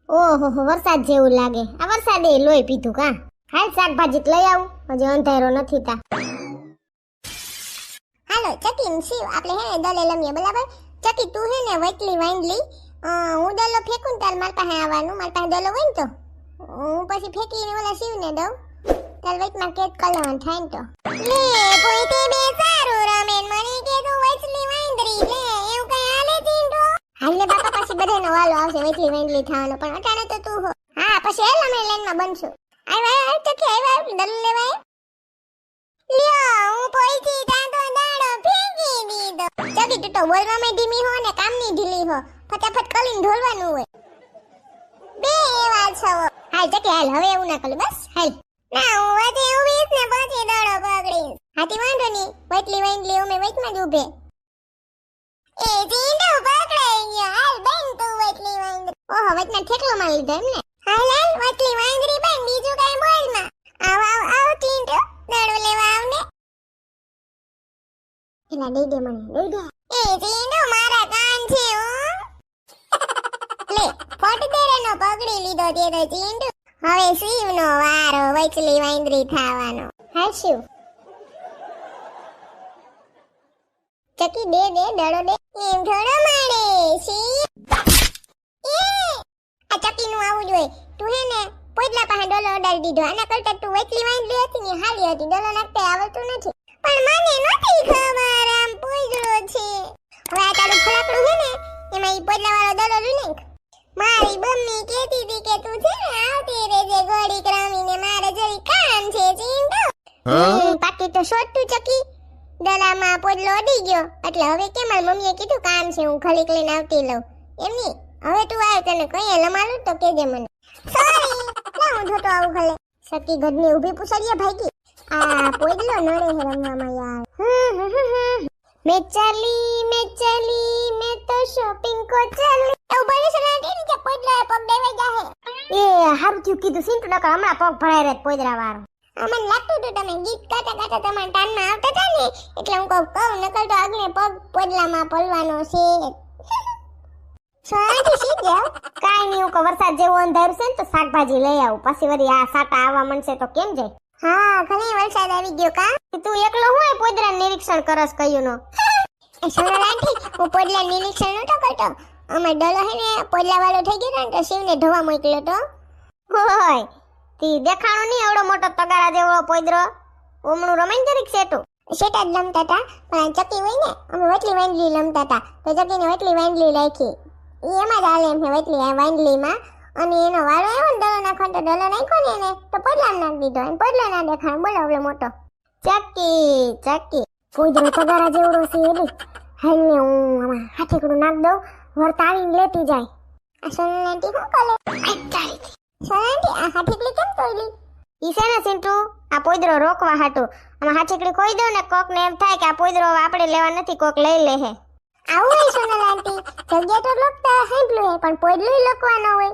ઓહો વરસાદ જેવું લાગે. આ વરસાદે લોહી પીધું કા. હાલ શાકભાજી લઈ આવું, હજી અંધારો નથી તા. હાલો ચકી શિવ, આપણે હે ને દલે લમીએ બરાબર. ચકી તું હે ને વટલી વાંદલી, હું દલો ફેંકું તાર માર પાસે આવવાનું. માર પાસે દલો હોય ને તો હું પછી ફેંકીને ઓલા શિવને દઉં. તાર વચમાં કેટ કલવાનું થાય ને તો. લે પોઈતે બે સારું રમેન મને કે તું વટલી વાંદરી લે એવું કઈ હાલે ચીંડો. હાલે બાપા પછી બધાનો વાલો આવશે વટલી વાંદલી થવાનો, પણ અટાણે તો તું હો. હા પછી હાલ અમે લાઈનમાં બનશું. આવ્યા ચકી આવ્યા દલ લેવાય. લ્યો હું પોઈથી તાતો દાડો ફેંકી દીધો. ચકી તું તો બોલવામાં ધીમી હો ને કામની ઢીલી હો. ફટાફટ કલીન ઢોલવાનું હોય. બે એવા છો. હાલ ચકી હાલ, હવે એવું ના કરું બસ હાલ. ના હું વચ્ચે ઊભીશ ને પછી દાડો પકડીશ. હાથી વાંધો નહીં, વટલી વાંદલી અમે વચમાં જ ઊભે. એ ચીંડો પકડાઈ ગયો. હાલ બેન તું વટલી વાંદરી. ઓહો વચમાં ઠેકલો માં લીધો એમ ને. હાલ હાલ વટલી વાંદરી બેન, બીજું કઈ બોલમાં. આવ આવ આવ ચીંડો દાડો લેવા આવને. એલા દઈ દે મને, દઈ દે. એ ચીંડો મારા કાન છે હો. લે ફટ દેરેનો પકડી લીધો તે તો ચીંડો. હવે શિવનો વારો વચલી વાંદરી થવાનો. હાલ શિવ. ચકી દે દે દડો દે. એમ થોડો મારે શિવ. એ આ ચકી નું આવું જોઈએ. તું હે ને પોદલા પાસે ડોલો અડાડી દીધો. આના કરતા તું વચલી વાંદરી હતી ને હાલી હતી. ડોલો નાખતે આવડતું નથી. પણ મને નથી ખબર આમ પોદળો છે. હવે આ તારું ફળકડું છે ને એમાં ઈ પોદલા વાળો ડોલો લઈ નાખ. મારી મમ્મી કહેતી હતી કે તું છે ને આવતી રહેજે ઘોડી ક્રમીને, મારે જરી કામ છે ચીંડો. પાકી તો શોધ તું ચકી. ડોલામાં પોદલો અડી ગયો એટલે હવે કે મારી મમ્મીએ કીધું કામ છે હું ઘડીક લઈને આવતી લઉં. એમની હવે તું આવે તને કહીએ લમાલું તો કેજે મને. સોરી ના હું જોતો આવું ભલે. સકી ગઢની ઊભી પૂછડીએ ભાઈકી. આ પોદલો નડે હે રમવામાં યાર. મેં ચલી મેં તો શોપિંગ કો ચલી. એવું બને છે ને કે પોદલા પગ દેવાઈ જાહે. એ હારું થયું કીધું સિંટુ નકર હમણાં પગ ભરાઈ રહે પોદરા વાળો. મને લાગતું હતું તમે ગીત ગાતા ગાતા તમારા કાનમાં આવતા હતા ને એટલે હું કહું નકર તો આગળ પગ પોદલામાં પલવાનો છે. શાંતિ સી જાવ. કાઈ નહીં, હું વરસાદ જેવું અંધારું છે ને તો શાકભાજી લઈ આવું. પછી વળી આ સાટા આવવા મળશે તો કેમ જાય. હા ઘણી વરસાદ આવી ગયો કા. તું એકલો હોય પોદરા નિરીક્ષણ કરસ કયું નો. સોના લાઠી હું પોદલા નિરીક્ષણ નતો કરતો. અમે ડોલો હે ને પોદલા વાળો થઈ ગયો ને તો શિવને ધોવા મોકલ્યો તો. હોય તી દેખાણો નહીં એવડો મોટો તગારા જેવો પોદરો. ઓમણું રમાઈ જરીક સેટું. સેટા જ લમતા હતા પણ ચકી હોય ને અમે વટલી વાંદલી લમતા હતા તો ચકીને વટલી વાંદલી રાખી. એમાં જ હાલે એમ છે વટલી વાંદલીમાં. અને એનો વાળો આવ્યો ને ડોલો નાખવાનો તો ડોલો નાખ્યો ને એને તો પોદલામાં નાખી દીધો. અને પોદલો ના દેખાણ બોલો ઓલો મોટો. ચકી પોદરો તગારા જેવડો છે એલી. હાલ ને હું આમાં હાથેકડું નાખ દઉં વરતા આવીને લેતી જાય. આ સોનાટી શું કરે સોનાટી આ હાથેકડી કેમ તોડી? ઈ છે ને સિંટુ આ પોદરો રોકવા હાટું આમાં હાથેકડી ખોઈ દઉં ને કોક ને એમ થાય કે આ પોદરો આપણે લેવા નથી કોક લઈ લે હે. આવું હોય સોનાલાંટી જગ્યા તો લોકતા સાંભળ્યું હે પણ પોદલું લોકવાનો હોય.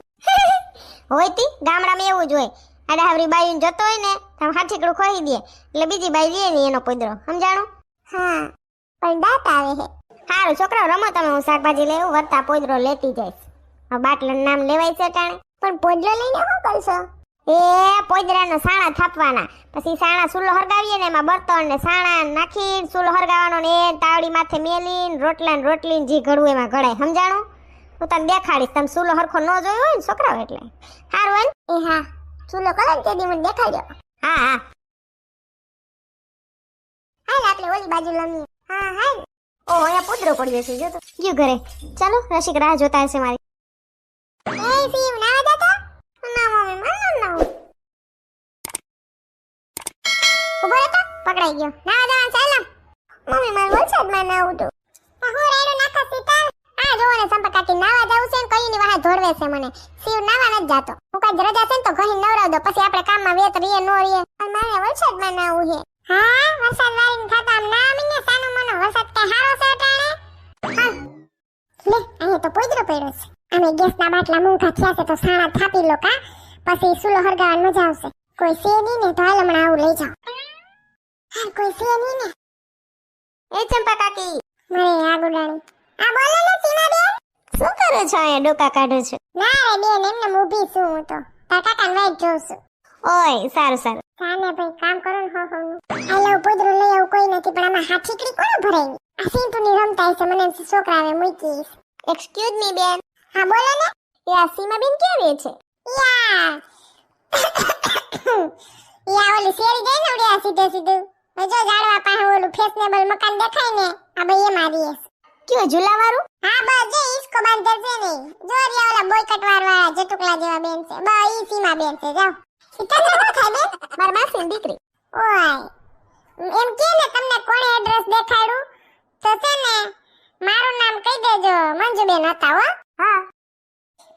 હોય તી ગામડામાં એવું જ હોય. આડાવરી બાયું જતો હોય ને તો હાથેકડું ખોઈ દે એટલે બીજી બાઈ લે ની એનો પોદરો સમજાણું. હા પણ દાંત આવે હે. હારું છોકરાઓ રમો તમે, હું શાકભાજી લેવું વરતા પોદરો લેતી જઈશ. હવે બાટલાનું નામ લેવાય છે ટાણે. પણ પોદલો લઈને શું કરશો? એ પોદરાના સાણા થાપવાના, પછી સાણા સુલો હરગાવીએ ને એમાં બર્તન ને સાણા નાખી સુલો હરગાવવાનો ને એ તાવડી માથે મેલીને રોટલીને જી ઘડવું એમાં ઘડાય સમજાણું. હું તને દેખાડીશ, તમે સુલો હરખો ન જોયો હોય ને છોકરાઓ એટલે. હારું હોય ને? એ હા સુલો કરો ને તે દી મને દેખાડ્યો. હા હાલ આપણે ઓલી બાજુ લમીએ. હા હાલ. ઓ અહીંયા પોદરો પડ્યો છે જો તો ગયો ઘરે. ચાલો રસિક રાહ જોતા હશે મારી. એ શિવ ના દાદા ના મમ્મી મને ના ઉભો રહો પકડાઈ ગયો. ના દવા ચાલો મમ્મી મારે વરસાદમાં ના આવતું. હું રાયડો નાખા સીતા. આ જોવો ને સંપા કાકી નાવા જાવું છે ને કઈની વાહે ધોડવે છે મને. શિવ નાવા નથી જાતો. હું કાંઈ રજા છે ને તો ઘણી નવરાવ દો પછી આપણે કામમાં વેત રીએ નો રીએ. પણ મારે વરસાદમાં ના આવું છે. હા વરસાદ વાળીને ખાતા આમ ના આવીને સાનો મનો વરસાદ કઈ હારો છે અટાણે. હા લે અહીં તો પોદરો પડ્યો છે. અમે ગેસના બાટલા મૂંઘા થયા છે તો સાણા થાપી લો કા પછી સુલો હરગાવાની મજા આવશે. કોઈ છે નહીં ને તો હાલ હમણાં આવું લઈ જાઓ. હા કોઈ છે નહીં ને. એ ચંપા કાકી મારે આ ગુડાણી આ બોલો ને સીમા બેન. શું કરો છો અહીંયા ડોકા કાઢો છો? ના રે બેન એમને ઊભી છું હું તો તાર કાકાને વાઈટ જોઉં છું. ઓય સારું સારું. સાને ભાઈ કામ કરો ને હો હાલો પોદરો લઈ આવું કોઈ નથી પણ આમાં હાથીકડી કોણ ભરાઈ આ સિંટુની રમતા હશે મને એમ છોકરા આવે મૂકી. એક્સક્યુઝ મી બેન. હા બોલો ને. એ આ સીમા બેન ક્યાં રહે છે? યા યા ઓલી શેરી ગઈ ને ઉડ્યા સીધે સીધું જો ઝાડવા પાસે ઓલું ફેશનેબલ મકાન દેખાય ને આ ભાઈ એ મારી કયો ઝૂલા વાળું? હા બસ જે ઈસકો બાંધર છે ને જો રિયા ઓલા બોયકટ વાળા જટુકલા જેવા બેન છે બસ ઈ સીમા બેન છે જાઓ. તને શું થાય બેન? મારા માસીની દીકરી. ઓય એમ કે ને તમને કોણે એડ્રેસ દેખાડ્યું તો છે ને મારું નામ કહી દેજો મંજુબેન હતા હો. હા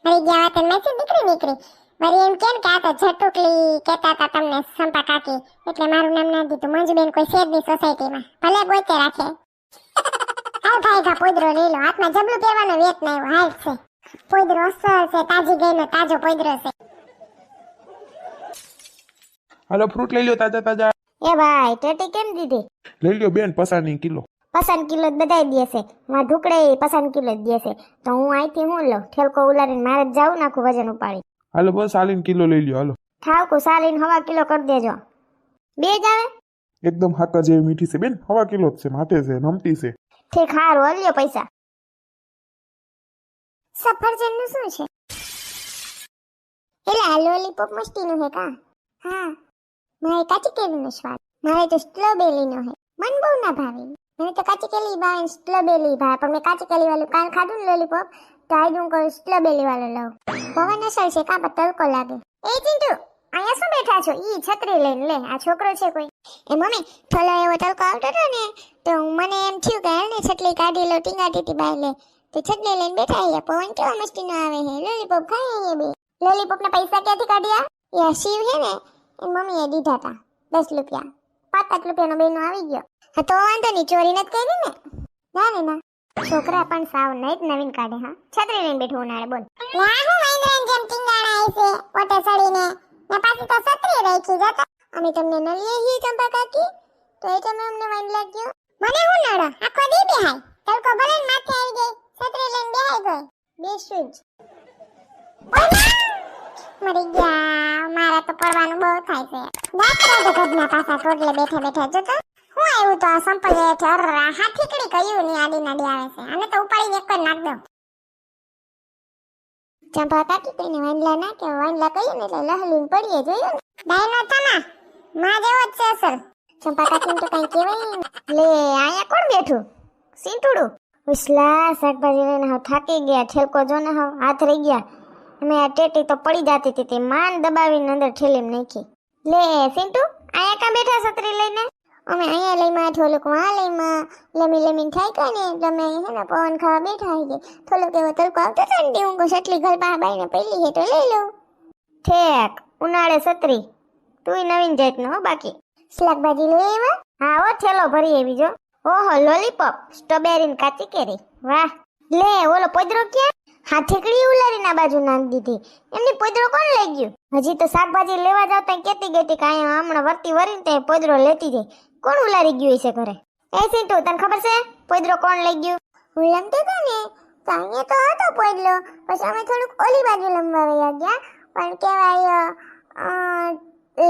મરી ગયા વાત મેસી દીકરી નીકળી વળી એમ કેમ કે આ તો જટુકલી કહેતા હતા તમને સંપા કાકી એટલે મારું નામ ના દીધું મંજુબેન કોઈ શેરની સોસાયટીમાં ભલે ગોતે રાખે. હાલ ભાઈ ઘા પોદરો લઈ લો હાથમાં જબલું પહેરવાનો વેત ના આવ્યો હાલ છે પોદરો અસર છે તાજી ગઈનો તાજો પોદરો છે. હાલો ફ્રૂટ લઈ લ્યો તાજા તાજા. એ ભાઈ ટેટી કેમ દીધી? લઈ લ્યો બેન પસાની કિલો. પસંદ કિલો બધાય દેશે માં ઢુકડે પસંદ કિલો જ દેશે તો હું અહીંથી હું લઉં ઠેલકો ઉલારીને મારે જ જાવું નાખું વજન ઉપાડી. હાલો બસ હાલીને કિલો લઈ લ્યો હાલો. ઠાવકું સાલીને હવા કિલો કરી દેજો. બે જ આવે? એકદમ હાકર જેવી મીઠી છે બેન હવા કિલો જ છે માથે છે નમતી છે. ઠીક હારું હલ્યો પૈસા. સફરજનનું શું છે? એટલે આ લોલીપોપ મસ્તીનું હે કા? હા મારે કાચી કેરીનો સ્વાદ મારે તો સ્ટ્રોબેરીનો હે મન બહુ ના ભાવે મને તો કાચી કેરી ભાવે સ્ટ્રોબેરી ભાવે પણ મેં કાચી કેરી વાળું કાલ ખાધું ને લોલીપોપ તો આજે હું કહું સ્ટ્રોબેરી વાળો લઉં. પવન અસર છે કા પણ તડકો લાગે. એ ચિંટુ અહીંયા શું બેઠા છો? ઈ છત્રી લઈને લે આ છોકરો છે કોઈ? એ મમ્મી થોડો એવો તડકો આવતો હતો ને તો મને એમ થયું કે હાલ ને છટલી કાઢી લો ટીંગાટી હતી બહાર લે તો છટલી લઈને બેઠા અહીંયા પવન કેવા મસ્તીનો આવે હે લોલીપોપ ખાય અહીંયા બે. લોલીપોપ ના પૈસા ક્યાંથી કાઢ્યા? એ શિવ હે ને એ મમ્મીએ દીધા હતા 10 રૂપિયા 5 રૂપિયાનો બેનો આવી ગયો. હા તો વાંધો નહીં ચોરી નથી કરી ને? ના રે ના છોકરા પણ સાવ નહીં નવીન કાઢે. હા છત્રી લઈને બેઠું ઉનાળે બોલ. લા હું મહેન્દ્રન જેમ ટીંગાણા આવી છે ઓટે સડીને ને પાછી તો છત્રી રાખી જતા અમે તમને નલીએ હી ચંપા કાકી તો એ તમે અમને વાઈન લાગ્યો. મને હું નડો આખો દી બેહાય તડકો ભલે ને માથે આવી ગઈ છત્રી લઈને બેહાઈ ગઈ બેસું જ. મરી ગયા મારા તો પડવાનું બહુ થાય છે. દાતરા તો ઘરના પાછા ટોટલે બેઠા બેઠા જોતા હું આવ્યું તો આ સંપલ હેઠ હાથીકડી કયું ની આડી નાડી આવે છે આને તો ઉપાડીને એક જ નાખ દઉં. ચંપા કાકી કઈને વાંદલા ના કે વાંદલા કહીએ ને એટલે લહલીને પડીએ જોયું ને. ડાયનો થના માં જેવો જ છે અસલ. ચંપા કાકીને તો કઈ કહેવાય નહીં. લે અહીંયા કોણ બેઠું? સિંટુડું ઉસલા શાકભાજી લઈને હાવ થાકી ગયા ઠેલકો જો ને હાવ હાથ રહી ગયા. અમે આ ટેટી તો પડી જતી હતી તે માન દબાવીને અંદર ઠેલીમાં નાખી. લે સિંટુ અહીંયા કાં બેઠા છત્રી લઈને? અમે અહીંયા લઈમાં થોડુંક વાં લઈમાં લમી લમીને થાય કે ને એટલે અમે હે ને પવન ખાવા બેઠા આવી ગઈ થોડોક એવો તડકો આવતો હતો ને તે હું સટલી ઘર પાસે બાઈને પેલી છે તો લઈ લઉં. ઠેક ઉનાળે છત્રી તુંય નવીન જાતનો હો બાકી. શાકભાજી લઈ આવ્યા? હા હો થેલો ભરી આવી જો. ઓહો લોલીપોપ સ્ટ્રોબેરી ને કાચી કેરી વાહ. લે ઓલો પોદરો ક્યાં? હાથીકડી ઉલારીને આ બાજુ નાખી દીધી. એમની પોદરો કોણ લઈ ગયું? હજી તો શાકભાજી લેવા જાવ તો કેતી ગઈ કે અહીંયા હમણાં વર્તી વરીને તે પોદરો લેતી જાય. કોણ ઉલારી ગયું છે ઘરે? એ સિંટુ તને ખબર છે પોદરો કોણ લઈ ગયું? હું લમતો હતો ને તો અહીંયા તો હતો પોદરો પછી અમે થોડુંક ઓલી બાજુ લંબવા વયા ગયા પણ કહેવાય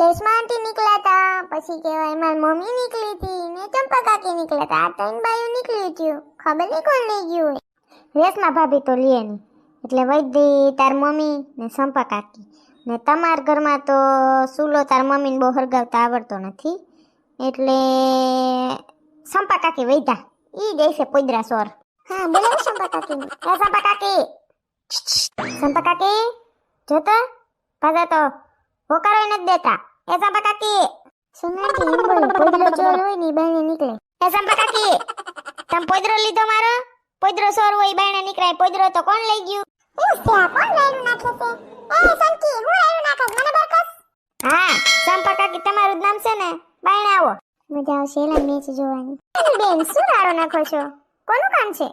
લેસમાં આંટી નીકળ્યા હતા પછી કહેવાય મારી મમ્મી નીકળી હતી ને ચંપા કાકી નીકળ્યા હતા આ ત્રણ બાયું નીકળ્યું હતું ખબર નહીં કોણ લઈ ગયું હોય. રેશમા ભાભી તો લે નહીં એટલે વૈદ્ય તાર મમ્મી ને ચંપા કાકી ને તમારા ઘરમાં તો સૂલો તાર મમ્મીને બહુ હરગાવતા આવડતો નથી એટલે ચંપા કાકી વૈધા ઈ જઈશે પોદરા સોર. હા બોલો ચંપા કાકી એ ચંપા કાકી ચંપા કાકી જોતો પાછા તો હોકારો નથી દેતા. એ ચંપા કાકી સુનાટી એમ બોલે પોદરો ચોર હોય ને બાયણે નીકળે. એ ચંપા કાકી તમે પોદરો લીધો મારો? પોદરો સોર હોય બાયણે નીકળે પોદરો તો કોણ લઈ ગયું? હું છે કોણ લાઈન નાખે છે એ સંકી હું લાઈન નાખસ મને બરકસ. હા ચંપા કાકી તમારું જ નામ છે ને બાયણે આવો મજા આવશે એલા મેચ જોવાની. બેન શું રાડો નાખો છો? કોનું કામ છે?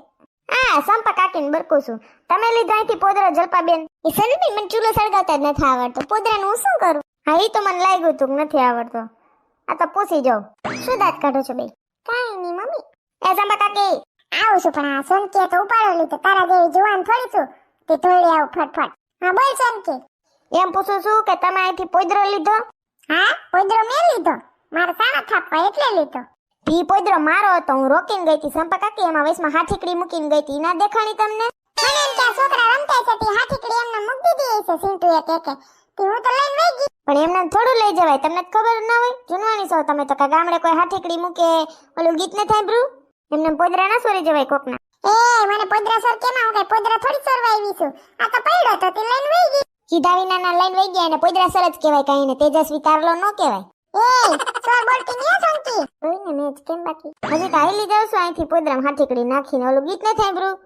હા ચંપા કાકીને બરકું છું. તમે લીધો અહીંથી પોદરો જલપા બેન. એ સનબેન મને ચૂલો સળગાવતા જ નથી આવડતો પોદરાનું હું શું કરું? હા એ તો મને લાગ્યું તું કે નથી આવડતો આ તો પૂછી જાઉં. શું દાંત કાઢો છો બે? કાંઈ નહીં મમ્મી. એ ચંપા કાકી આવું છું પણ આ સોનકીએ તો ઉપાડો લીધો તારા જેવી જુવાન થોડી છું તે ધોળી આવું ફટફટ હા બોલ સોનકી એમ પૂછું છું કે તમે અહીંથી પોદરો લીધો? હા પોદરો મેં લીધો મારા સાણા થાપવા એટલે લીધો ઈ પોદરો મારો હતો, હું રોકીને ગઈ હતી. સંપા કાકી એમાં વૈસમાં હાથીકડી મૂકીને ગઈ હતી, ના દેખાણી તમને? મને એમ કે આ છોકરા રમતા છે તે હાથીકડી એમને મૂકી દીધી છે સિંટુએ કે તે હું તો લઈને વઈ ગઈ પણ એમને થોડું લઈ જવાય, તમને જ ખબર ના હોય? જૂનવાણી છો તમે તો, કા ગામડે કોઈ હાથીકડી મૂકે ઓલું ગીત ને સાંભળ્યું? એમને પોદરા ના સોરી જવાય કોકના. એ મને પોદરા સર કેમાં હું કઈ પોદરા થોડી સરવા આવી છું આ તો પડ્યો તો તે લઈને વઈ ગઈ સીધા વિનાના લઈને વઈ ગયા, અને પોદરા સર જ કહેવાય, કાંઈ ને તેજસ્વી તારલો ન કહેવાય. એ સર બોલતી નહીં સોનકી જોઈને મેં જ કેમ બાકી હજી તો હાલી જાઉં છું અહીંથી પોદરામાં હાથીકડી નાખીને. ઓલું ગીત ને સાંભળ્યું?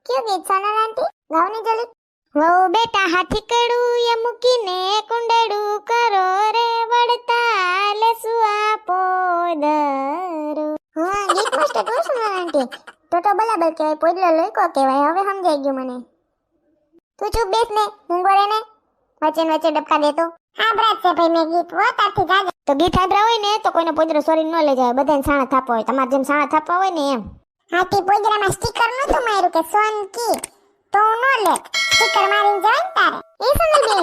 કયું ગીત સોનલ આંટી? ગાવની જલી. વહુ બેટા હાથીકડું એ મૂકીને કુંડડું કરો રે વડતા લેસું આ પોદરો. હા ગીત મસ્ત હતું સોનલ આંટી. તો બરાબર કહેવાય, પોદલો લઈકો કહેવાય. હવે સમજાઈ ગયું મને. તું ચૂપ બેસ ને, હું બોલે ને વચ્ચે ને વચ્ચે ડબકા દેતો. હા બ્રાત છે ભાઈ મેં ગીત વો તારથી જાજે તો ગીત સાંભળા હોય ને તો કોઈને પોદરો સોરી ન લઈ જાય, બધાને સાણા થાપવા હોય, તમારે જેમ સાણા થાપવા હોય ને એમ. હાથી પોદરામાં સ્ટીકર નતું માર્યું કે સોનકી તો હું નો લે સ્ટીકર મારીને જવાય ને તારે એ સોનલબેન,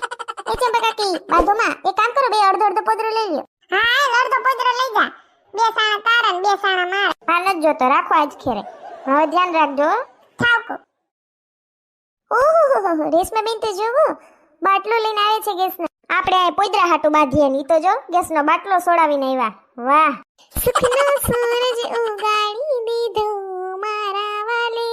એ ચંપા કાકી બાજુમાં એક કામ કરો, બે અડધો અડધો પોદરો લઈ લ્યો. હા અડધો પોદરો લઈ જા બે સાણા તારા ને બે સાણા મારે હા નથી જોતો, રાખો આજ ખેરે. હવે ધ્યાન રાખજો. થાવકો ઓહો રેશમાબેન તો જોવો બાટલો લઈને આવે છે ગેસનો. આપણે આ પોદરા હાટુ બાંધીએ ની તો જો ગેસનો બાટલો સોડાવીને આવ્યા. વાહ, સુખનો સૂરજ ઉગાડી દીધો મારા વાલે,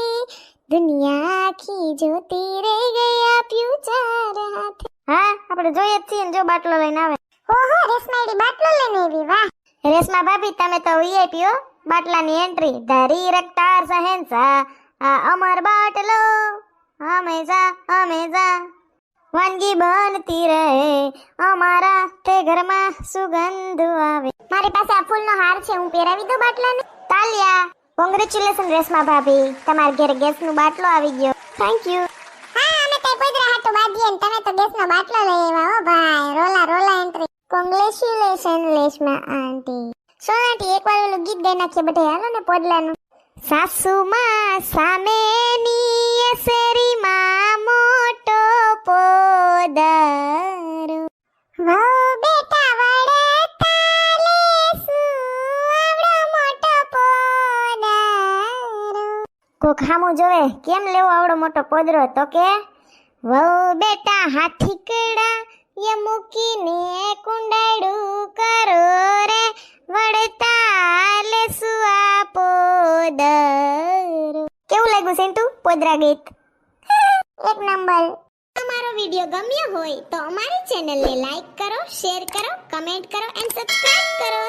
દુનિયા આખી જોતી રહી ગઈ આપ્યું ચાર હાથે. હા આપણે જોઈએ જ છીએ ને, જો બાટલો લઈને આવે. ઓહો રેશમાડી બાટલો લઈને આવી વાહ રેશમા ભાભી તમે તો વીઆઈપી હો, બાટલાની એન્ટ્રી. ધરી રખતાર સહેનસા આ અમર બાટલો હંમેશા હંમેશા વાનગી બનતી રહે અમારા તે ઘરમાં સુગંધ આવે. મારી પાસે આ ફૂલનો હાર છે, હું પહેરાવી દઉં બાટલાને? તાલિયા. કોંગ્રેચ્યુલેશન રેશમા ભાભી, તમારા ઘરે ગેસનો બાટલો આવી ગયો. Thank you. હા અમે તો પોદરા હાટુ બાંધીએ ને તમે તો ગેસનો બાટલો લઈ આવ્યા હો ભાઈ રોલા રોલા એન્ટ્રી કોંગ્રેચ્યુલેશન રેશમા આંટી. સોનાટી એકવાર ઓલું ગીત ગાઈ નાખીએ બધા, હાલો ને પોદલાનું. સાસુમાં સામેની શેરીમાં મોટો પોદરો, વહુ બેટા વડતા લેસું આવડો મોટો પોદરો કોક હામું જોવે કેમ લેવો આવડો મોટો પોદરો, તો કે વહુ બેટા હાથીકડા એ મૂકીને કુંડાડું કરો રે વડતા લેસું આ પોદરો. કેવું લાગ્યું સેન્ટુ પોદરા ગીત? એક નંબર. અમારો વિડિયો ગમ્યો હોય તો અમારી ચેનલને લાઈક કરો, શેર કરો, કમેન્ટ કરો એન્ડ સબસ્ક્રાઇબ કરો.